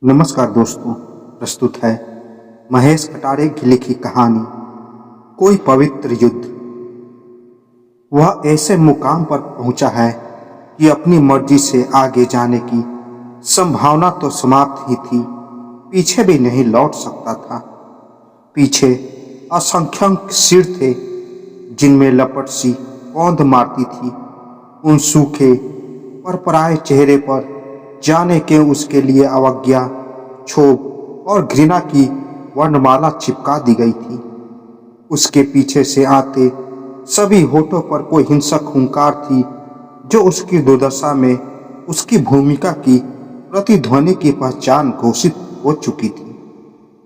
नमस्कार दोस्तों। प्रस्तुत है महेश कटारे की लिखी कहानी कोई पवित्र युद्ध। वह ऐसे मुकाम पर पहुंचा है कि अपनी मर्जी से आगे जाने की संभावना तो समाप्त ही थी, पीछे भी नहीं लौट सकता था। पीछे असंख्यक सिर थे जिनमें लपट सी कौंध मारती थी। उन सूखे परपराए चेहरे पर जाने के उसके लिए अवज्ञा, क्षोभ और घृणा की वर्णमाला चिपका दी गई थी। उसके पीछे से आते सभी होठों पर कोई हिंसक हुंकार थी जो उसकी दुर्दशा में उसकी भूमिका की प्रतिध्वनि की पहचान घोषित हो चुकी थी।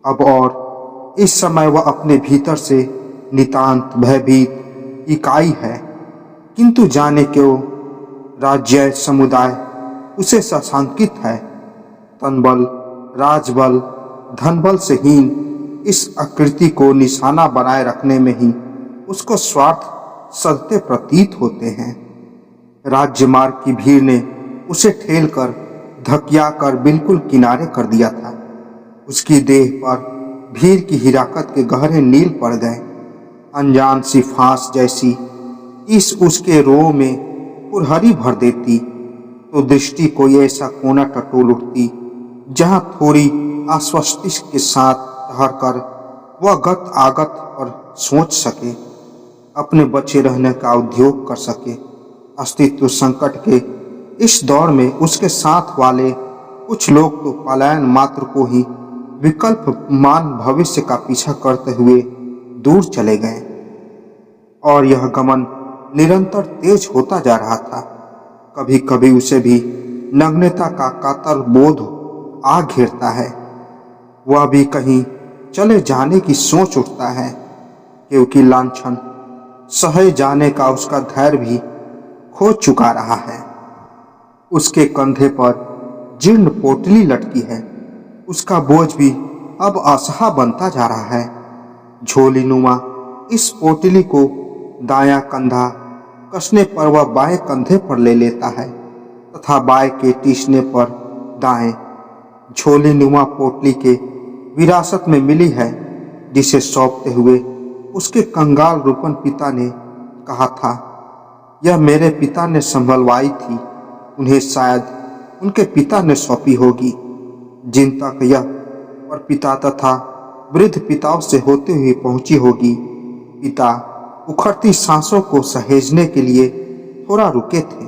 अब और इस समय वह अपने भीतर से नितांत भयभीत इकाई है, किंतु जाने क्यों राज्य समुदाय उसे सशंकित है। तनबल, राजबल, धनबल से हीन इस आकृति को निशाना बनाए रखने में ही उसको स्वार्थ सधते प्रतीत होते हैं। राज्य मार्ग की भीड़ ने उसे ठेल कर धकिया कर बिल्कुल किनारे कर दिया था। उसकी देह पर भीड़ की हिराकत के गहरे नील पड़ गए। अनजान सी फांस जैसी इस उसके रोह में पुरहरी भर देती तो दृष्टि कोई ऐसा कोना टटोल उठती जहां थोड़ी आश्वस्ति के साथ ठहर कर वह गत आगत पर सोच सके, अपने बचे रहने का उद्योग कर सके। अस्तित्व संकट के इस दौर में उसके साथ वाले कुछ लोग तो पलायन मात्र को ही विकल्प मान भविष्य का पीछा करते हुए दूर चले गए, और यह गमन निरंतर तेज होता जा रहा था। कभी कभी उसे भी नग्नता का कातर बोध आ घेरता है। वह भी कहीं चले जाने की सोच उठता है, क्योंकि लांछन सहे जाने का उसका धैर्य भी खो चुका रहा है। उसके कंधे पर जीर्ण पोटली लटकी है। उसका बोझ भी अब असहा बनता जा रहा है। झोली नुमा इस पोटली को दायां कंधा कसने पर वह बाएं कंधे पर ले लेता है तथा बाएं के टीसने पर दाएं। झोली नुमा पोटली के विरासत में मिली है, जिसे सौंपते हुए उसके कंगाल रूपन पिता ने कहा था, यह मेरे पिता ने संभलवाई थी, उन्हें शायद उनके पिता ने सौंपी होगी। जिन तक यह और पिता तथा वृद्ध पिताओं से होते हुए पहुंची होगी। पिता उखड़ती सांसों को सहेजने के लिए थोड़ा रुके थे।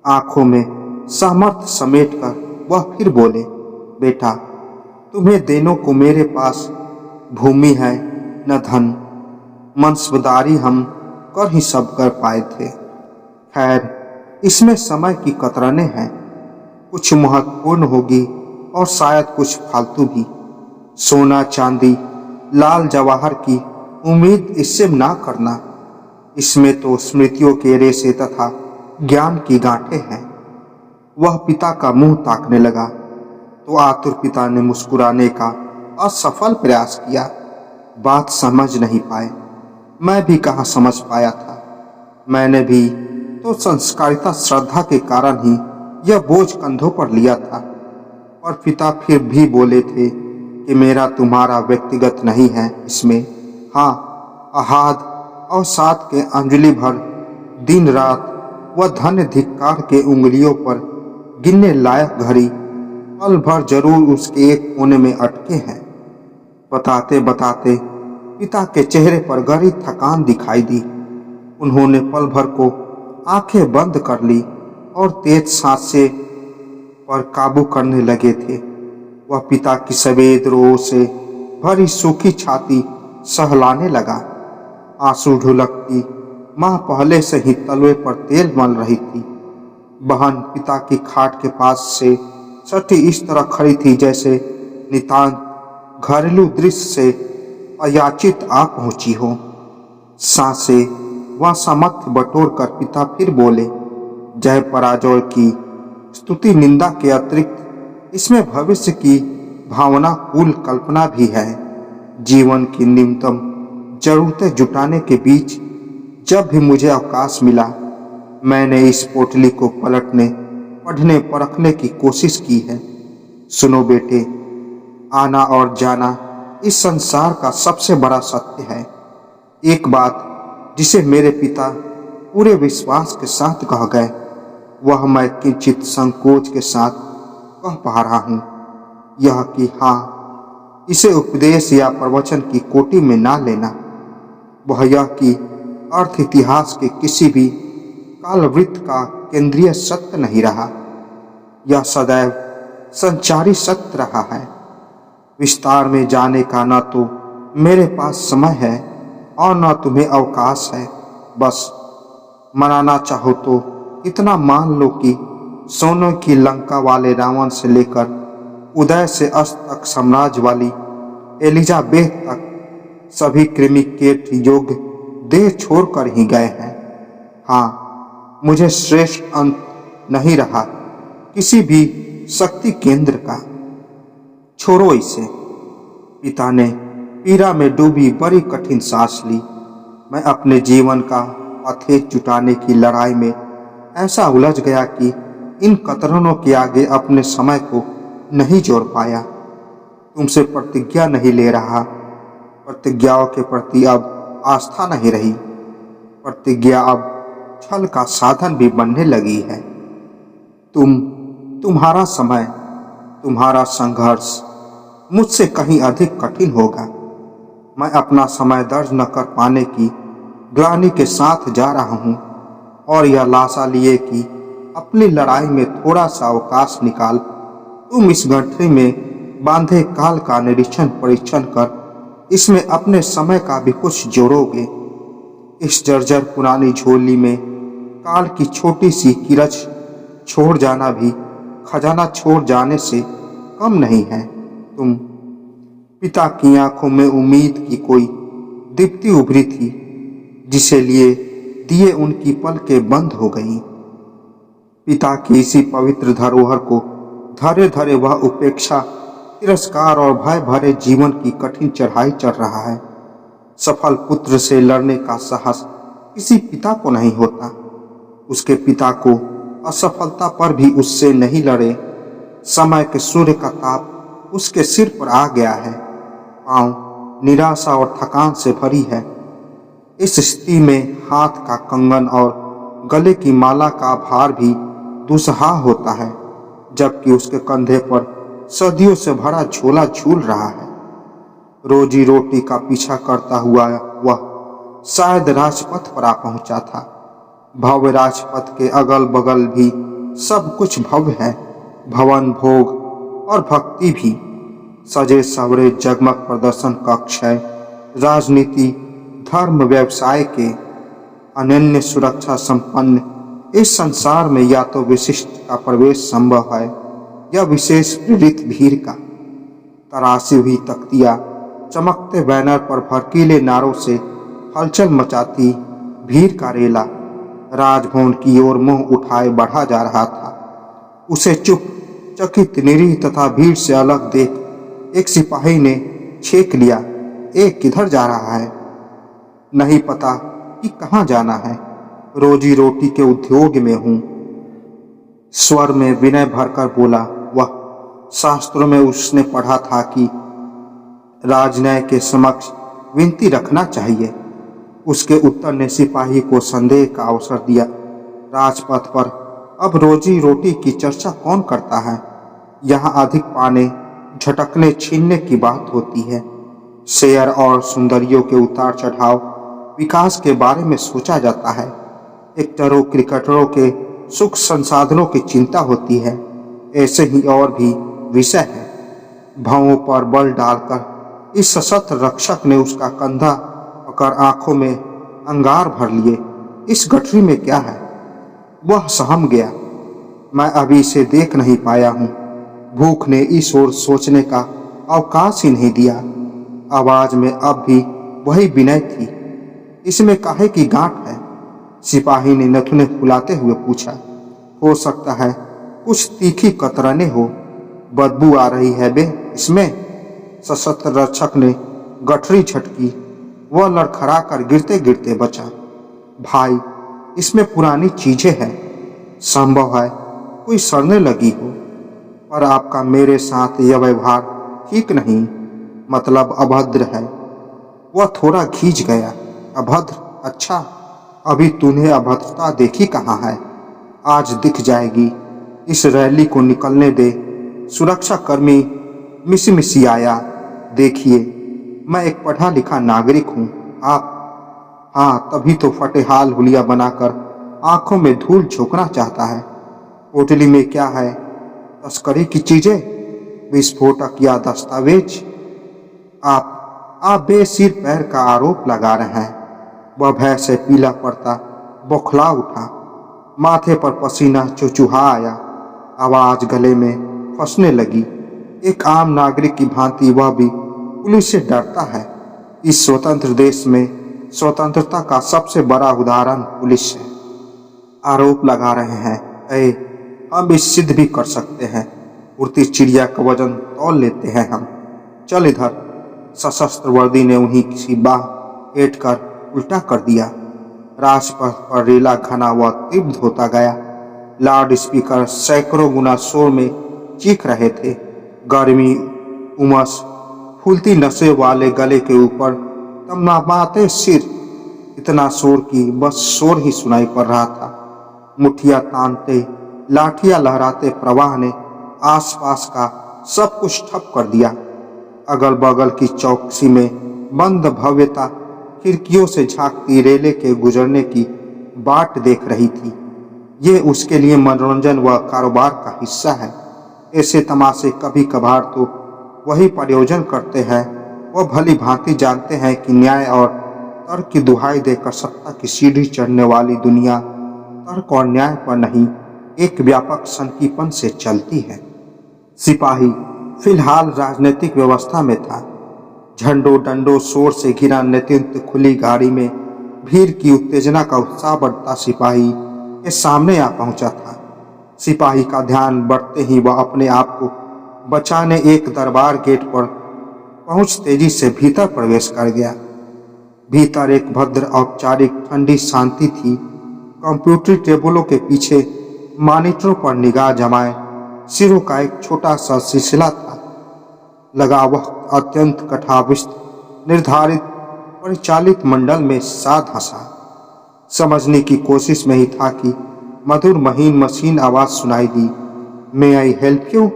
आंखों में सामर्थ्य समेटकर वह फिर बोले, बेटा, तुम्हें देनों को मेरे पास भूमि है न धन, मनसबदारी हम कर ही सब कर पाए थे। खैर, इसमें समय की कतराने हैं, कुछ महत्वपूर्ण होगी और शायद कुछ फालतू भी। सोना चांदी लाल जवाहर की उम्मीद इससे ना करना, इसमें तो स्मृतियों के रेशे तथा ज्ञान की गांठें हैं। वह पिता का मुंह ताकने लगा तो आतुर पिता ने मुस्कुराने का असफल प्रयास किया। बात समझ नहीं पाए। मैं भी कहाँ समझ पाया था। मैंने भी तो संस्कारिता श्रद्धा के कारण ही यह बोझ कंधों पर लिया था। और पिता फिर भी बोले थे कि मेरा तुम्हारा व्यक्तिगत नहीं है इसमें। हाँ, अहाद और सात के अंजलि भर दिन रात वह धन्य धिक्कार के उंगलियों पर गिनने लायक घड़ी पल भर जरूर उसके एक कोने में अटके हैं। बताते बताते पिता के चेहरे पर गहरी थकान दिखाई दी। उन्होंने पल भर को आंखें बंद कर ली और तेज सांसें पर काबू करने लगे थे। वह पिता की सफेद रोह से भरी सूखी छाती सहलाने लगा। आंसू ढुलकती माँ पहले से ही तलवे पर तेल मल रही थी। बहन पिता की खाट के पास से सटी इस तरह खड़ी थी जैसे नितांत घरेलू दृश्य से अयाचित आ पहुंची हो। सांसें वह सामर्थ्य बटोर कर पिता फिर बोले, जय पराजय की स्तुति निंदा के अतिरिक्त इसमें भविष्य की भावना कूल कल्पना भी है। जीवन की न्यूनतम जरूरतें जुटाने के बीच जब भी मुझे अवकाश मिला, मैंने इस पोटली को पलटने, पढ़ने, परखने की कोशिश की है। सुनो बेटे, आना और जाना इस संसार का सबसे बड़ा सत्य है। एक बात जिसे मेरे पिता पूरे विश्वास के साथ कह गए, वह मैं किंचित संकोच के साथ कह पा रहा हूँ, यह कि हाँ, इसे उपदेश या प्रवचन की कोटि में ना लेना। वह यह कि अर्थ इतिहास के किसी भी कालवृत्त का केंद्रीय सत्य नहीं रहा। यह सदैव संचारी सत्य रहा है। विस्तार में जाने का न तो मेरे पास समय है और न तुम्हें अवकाश है। बस मनाना चाहो तो इतना मान लो कि सोने की लंका वाले रावण से लेकर उदय से अस्त तक साम्राज्य वाली एलिजाबेथ तक सभी कृमिकीट योग्य देह छोड़कर ही गए हैं। हाँ, मुझे श्रेष्ठ अंत नहीं रहा किसी भी शक्ति केंद्र का। छोड़ो इसे। पिता ने पीड़ा में डूबी बड़ी कठिन सांस ली। मैं अपने जीवन का पथेज जुटाने की लड़ाई में ऐसा उलझ गया कि इन कतरनों के आगे अपने समय को नहीं जोड़ पाया। तुमसे प्रतिज्ञा नहीं ले रहा। प्रतिज्ञाओं के प्रति अब आस्था नहीं रही। प्रतिज्ञा अब छल का साधन भी बनने लगी है। तुम्हारा समय, तुम्हारा संघर्ष मुझसे कहीं अधिक कठिन होगा। मैं अपना समय दर्ज न कर पाने की ग्लानि के साथ जा रहा हूँ और यह लाशा लिए कि अपनी लड़ाई में थोड़ा सा अवकाश निकाल तुम इस गठरी में बांधे काल का निरीक्षण परीक्षण कर इसमें अपने समय का भी कुछ जोड़ोगे। इस जर्जर पुरानी झोली में काल की छोटी सी किरच छोड़ जाना भी खजाना छोड़ जाने से कम नहीं है। तुम पिता की आंखों में उम्मीद की कोई दीप्ति उभरी थी, जिसे लिए दिए उनकी पलकें बंद हो गई। पिता की इसी पवित्र धरोहर को धरे धरे वह उपेक्षा, तिरस्कार और भय भरे जीवन की कठिन चढ़ाई चढ़ रहा है। सफल पुत्र से लड़ने का साहस किसी पिता को नहीं होता। उसके पिता को असफलता पर भी उससे नहीं लड़े। समय के सूर्य का ताप उसके सिर पर आ गया है। पांव निराशा और थकान से भरी है। इस स्थिति में हाथ का कंगन और गले की माला का भार भी दुस्सह होता है, जबकि उसके कंधे पर सदियों से भरा झोला झूल रहा है। रोजी रोटी का पीछा करता हुआ वह शायद राजपथ पर आ पहुंचा था। भव्य राजपथ के अगल बगल भी सब कुछ भव्य है। भवन, भोग और भक्ति भी। सजे सवरे जगमग प्रदर्शन कक्ष है। राजनीति, धर्म, व्यवसाय के अनन्य सुरक्षा संपन्न इस संसार में या तो विशिष्ट का प्रवेश संभव है या विशेष प्रेरित भीड़ का। तराशी हुई तख्तियां चमकते बैनर पर भड़कीले नारों से हलचल मचाती भीड़ का रेला राजभवन की ओर मुंह उठाए बढ़ा जा रहा था। उसे चुप, चकित, निरीह तथा भीड़ से अलग देख एक सिपाही ने छेक लिया, एक किधर जा रहा है? नहीं पता कि कहाँ जाना है। रोजी रोटी के उद्योग में हूँ। स्वर में विनय भरकर बोला वह। शास्त्रों में उसने पढ़ा था कि राजनय के समक्ष विनती रखना चाहिए। उसके उत्तर ने सिपाही को संदेह का अवसर दिया। राजपथ पर अब रोजी रोटी की चर्चा कौन करता है? यहाँ अधिक पाने, झटकने, छीनने की बात होती है। शेयर और सुंदरियों के उतार चढ़ाव, विकास के बारे में सोचा जाता है। एक्टरों, क्रिकेटरों के सुख संसाधनों की चिंता होती है। ऐसे ही और भी विषय है। भावों पर बल डालकर इस सशस्त्र रक्षक ने उसका कंधा पकड़ आंखों में अंगार भर लिए। इस गठरी में क्या है? वह सहम गया। मैं अभी इसे देख नहीं पाया हूँ। भूख ने इस ओर सोचने का अवकाश ही नहीं दिया। आवाज में अब भी वही विनय थी। इसमें काहे की गांठ है? सिपाही ने नथुने फुलाते हुए पूछा। हो सकता है कुछ तीखी कतरने हो। बदबू आ रही है बे इसमें। सशस्त्र रक्षक ने गठरी झटकी। वह लड़खड़ा कर गिरते गिरते बचा। भाई, इसमें पुरानी चीजें हैं। संभव है कोई सड़ने लगी हो। पर आपका मेरे साथ यह व्यवहार ठीक नहीं, मतलब अभद्र है। वह थोड़ा खींच गया। अभद्र? अच्छा, अभी तूने अभद्रता देखी कहाँ है? आज दिख जाएगी। इस रैली को निकलने दे। सुरक्षाकर्मी मिसिमिसियाया। देखिए, मैं एक पढ़ा लिखा नागरिक हूँ। आप? हाँ, तभी तो फटेहाल हुलिया बनाकर आंखों में धूल झोंकना चाहता है। पोटली में क्या है? तस्करी की चीजें, विस्फोटक या दस्तावेज? आप बेसिर पैर का आरोप लगा रहे हैं। वह भय से पीला पड़ता बौखला उठा। माथे पर पसीना चुचुहा आया। आवाज गले में फंसने लगी। एक आम नागरिक की भांति वह भी पुलिस से डरता है। इस स्वतंत्र देश में स्वतंत्रता का सबसे बड़ा उदाहरण पुलिस है। आरोप लगा रहे हैं? हम इस सिद्ध भी कर सकते हैं। उड़ती चिड़िया का वजन तौल लेते हैं हम। चल इधर। सशस्त्र वर्दी ने उन्हीं की बाह ऐंठ कर उल्टा कर दिया। राजपथ पर रेला घना व तीव्र होता गया। लाउड स्पीकर सैकड़ों गुना शोर में चीख रहे थे। गर्मी, उमस, फूलती नसें वाले गले के ऊपर तमतमाते सिर, इतना शोर कि बस शोर ही सुनाई पड़ रहा था। मुठिया तानते, लाठियां लहराते प्रवाह ने आसपास का सब कुछ ठप कर दिया। अगल बगल की चौकसी में बंद भव्यता खिड़कियों से झांकती रेले के गुजरने की बाट देख रही थी। ये उसके लिए मनोरंजन व कारोबार का हिस्सा है। ऐसे तमाशे कभी कभार तो वही प्रयोजन करते हैं। वह भली भांति जानते हैं कि न्याय और तर्क की दुहाई देकर सत्ता की सीढ़ी चढ़ने वाली दुनिया तर्क और न्याय पर नहीं, एक व्यापक सनकीपन से चलती है। सिपाही फिलहाल राजनीतिक व्यवस्था में था। झंडों डंडों शोर से घिरा नेतृत्व खुली गाड़ी में भीड़ की उत्तेजना का उत्साह बढ़ता सिपाही के सामने आ पहुंचा था। सिपाही का ध्यान बढ़ते ही वह अपने आप को बचाने एक दरबार गेट पर पहुंच तेजी से भीतर प्रवेश कर गया। भीतर एक भद्र औपचारिक ठंडी शांति थी। कंप्यूटर टेबलों के पीछे मॉनिटरों पर निगाह जमाए सिरों का एक छोटा सा सिलसिला था लगा। वह अत्यंत कठाविष्ट निर्धारित परिचालित मंडल में साध हंसा। समझने की कोशिश में ही था कि मधुर महीन मशीन आवाज सुनाई दी। मे आई हेल्प यू?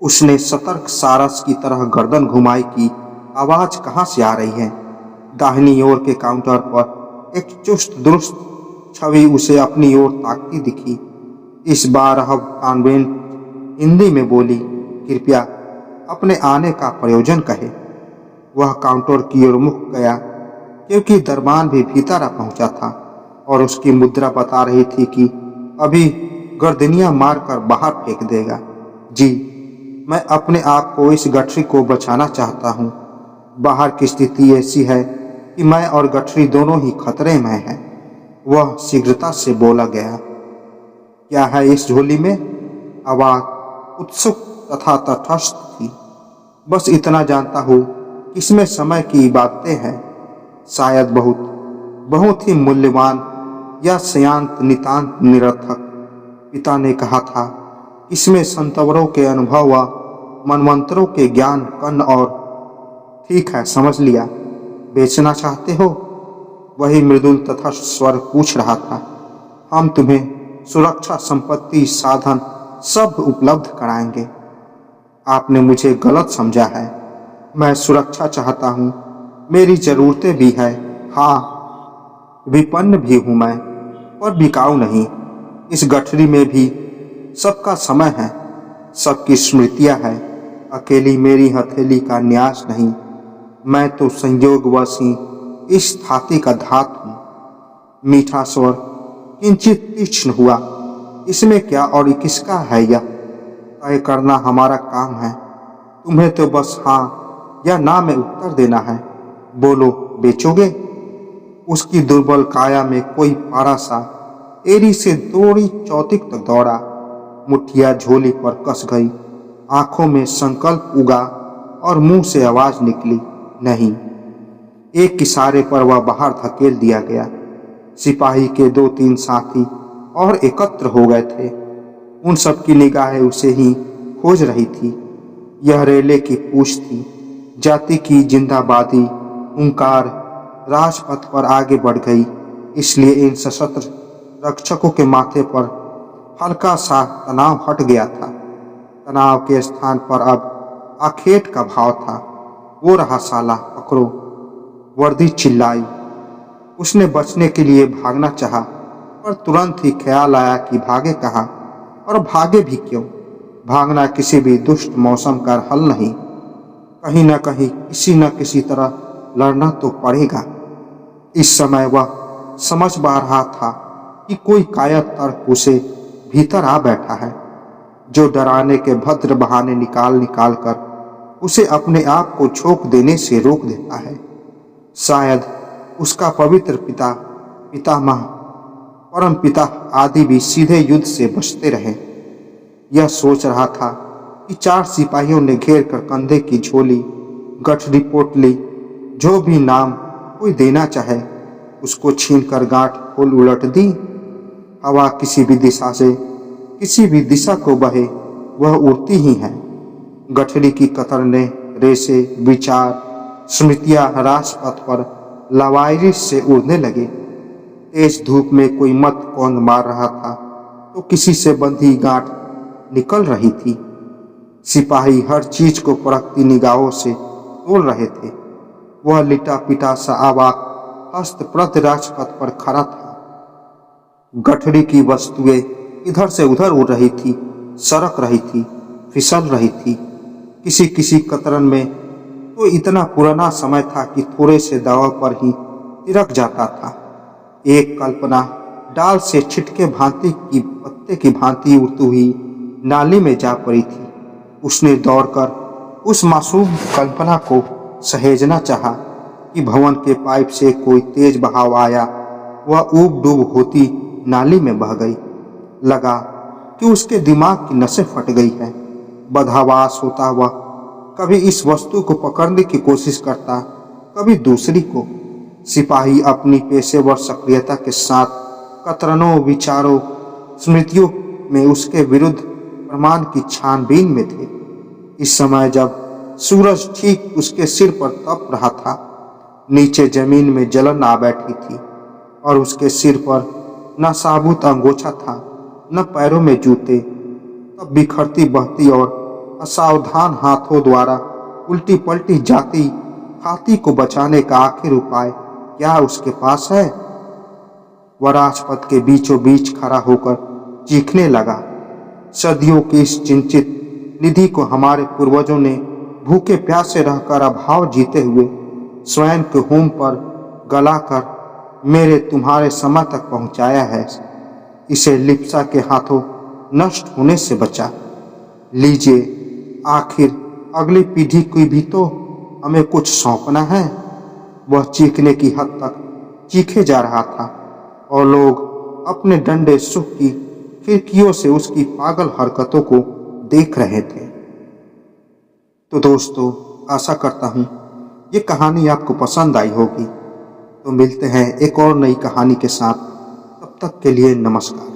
उसने सतर्क सारस की तरह गर्दन घुमाई कि आवाज कहाँ से आ रही है। दाहिनी ओर के काउंटर पर एक चुस्त दुरुस्त छवि उसे अपनी ओर ताकती दिखी। इस बार अब कॉन्वेंट हिंदी में बोली, कृपया अपने आने का प्रयोजन कहे। वह काउंटर की ओर मुख गया क्योंकि दरबान भी भीतर आ पहुंचा था और उसकी मुद्रा बता रही थी कि अभी गर्दनियां मारकर बाहर फेंक देगा। जी, मैं अपने आप को इस गठरी को बचाना चाहता हूँ। बाहर की स्थिति ऐसी है कि मैं और गठरी दोनों ही खतरे में हैं। वह शीघ्रता से बोला गया। क्या है इस झोली में? आवाज उत्सुक तथा तटस्थ थी। बस इतना जानता हूँ कि इसमें समय की बातें हैं, शायद बहुत ही मूल्यवान या सयांत नितांत निरर्थक। पिता ने कहा था, इसमें संतवरों के अनुभव व मनवंतरों के ज्ञान कण और। ठीक है, समझ लिया। बेचना चाहते हो? वही मृदुल तथा स्वर पूछ रहा था। हम तुम्हें सुरक्षा, संपत्ति, साधन सब उपलब्ध कराएंगे। आपने मुझे गलत समझा है। मैं सुरक्षा चाहता हूँ, मेरी जरूरतें भी है। हाँ, विपन्न भी हूँ मैं, पर बिकाऊ नहीं। इस गठरी में भी सबका समय है, सबकी स्मृतियाँ हैं। अकेली मेरी हथेली का न्यास नहीं। मैं तो संयोगवश ही इस थाती का धात हूँ। मीठा स्वर किंचित तीक्ष्ण हुआ। इसमें क्या और किसका है यह तय करना हमारा काम है। तुम्हें तो बस हाँ या ना में उत्तर देना है। बोलो, बेचोगे? उसकी दुर्बल काया में कोई पारा सा एड़ी से दोड़ी चौतिक तक दौड़ा। मुठिया झोली पर कस गई। आंखों में संकल्प उगा और मुंह से आवाज निकली, नहीं। एक इशारे पर वह बाहर धकेल दिया गया। सिपाही के 2-3 साथी और एकत्र हो गए थे। उन सब की निगाहें उसे ही खोज रही थी। यह रेले की पूछ थी। जाति की जिंदाबादी हुंकार राजपथ पर आगे बढ़ गई। इसलिए इन सशस्त्र रक्षकों के माथे पर हल्का सा तनाव हट गया था। तनाव के स्थान पर अब आखेट का भाव था। वो रहा साला, पकड़ो। वर्दी चिल्लाई। उसने बचने के लिए भागना चाहा, पर तुरंत ही ख्याल आया कि भागे कहाँ, और भागे भी क्यों। भागना किसी भी दुष्ट मौसम का हल नहीं। कहीं न कहीं किसी न किसी तरह लड़ना तो पड़ेगा। इस समय वह समझ पा रहा था कि कोई कायर तर्क उसे भीतर आ बैठा है, जो डराने के भद्र बहाने निकाल निकाल कर उसे अपने आप को झोंक देने से रोक देता है। शायद उसका पवित्र पिता, पितामह, परम पिता आदि भी सीधे युद्ध से बचते रहे। यह सोच रहा था कि 4 सिपाहियों ने घेर कर कंधे की झोली, गठरी पोटली, जो भी नाम कोई देना चाहे उसको छीनकर गांठ खोल उलट दी। हवा किसी भी दिशा से किसी भी दिशा को बहे, वह उड़ती ही है। गठरी की कतरने, रेसे, विचार, स्मृतियां राजपथ पर लावारिस से उड़ने लगे। तेज धूप में कोई मत कौंध मार रहा था तो किसी से बंधी गांठ निकल रही थी। सिपाही हर चीज को परखती निगाहों से तोल रहे थे। वह लिटा पिटा सा अवाक हस्तप्रद राजपथ पर खड़ा था। गठरी की वस्तुएं इधर से उधर उड़ रही थी, सरक रही थी, फिसल रही थी। किसी किसी कतरन में तो इतना पुराना समय था कि थोड़े से दबाव पर ही तिरक जाता था। एक कल्पना डाल से छिटके भांति की पत्ते की भांति उड़ती हुई नाली में जा पड़ी थी। उसने दौड़कर उस मासूम कल्पना को सहेजना चाहा कि भवन के पाइप से कोई तेज बहाव आया। वह ऊब डूब होती नाली में बह गई। लगा कि उसके दिमाग की नसें फट गई है। बदहवास होता हुआ कभी इस वस्तु को पकड़ने की कोशिश करता, कभी दूसरी को। सिपाही अपनी पेशेवर सक्रियता के साथ कतरनों, विचारों, स्मृतियों में उसके विरुद्ध प्रमाण की छानबीन में थे। इस समय जब सूरज ठीक उसके सिर पर तप रहा था, नीचे जमीन में जलन आ बैठी थी और उसके सिर पर न साबुत अंगोछा था, न पैरों में जूते। तब बिखरती बहती और असावधान हाथों द्वारा उल्टी पलटी जाती हाथी को बचाने का आखिर उपाय क्या उसके पास है? वह राजपथ के बीचों बीच खड़ा होकर चीखने लगा। सदियों की इस चिंतित निधि को हमारे पूर्वजों ने भूखे प्यासे रहकर अभाव जीते हुए स्वयं के होम पर गलाकर मेरे तुम्हारे समय तक पहुंचाया है। इसे लिप्सा के हाथों नष्ट होने से बचा लीजिए। आखिर अगली पीढ़ी को भी तो हमें कुछ सौंपना है। वह चीखने की हद तक चीखे जा रहा था और लोग अपने डंडे सुख की खिड़कियों से उसकी पागल हरकतों को देख रहे थे। तो दोस्तों, आशा करता हूँ ये कहानी आपको पसंद आई होगी। तो मिलते हैं एक और नई कहानी के साथ। तब तक के लिए नमस्कार।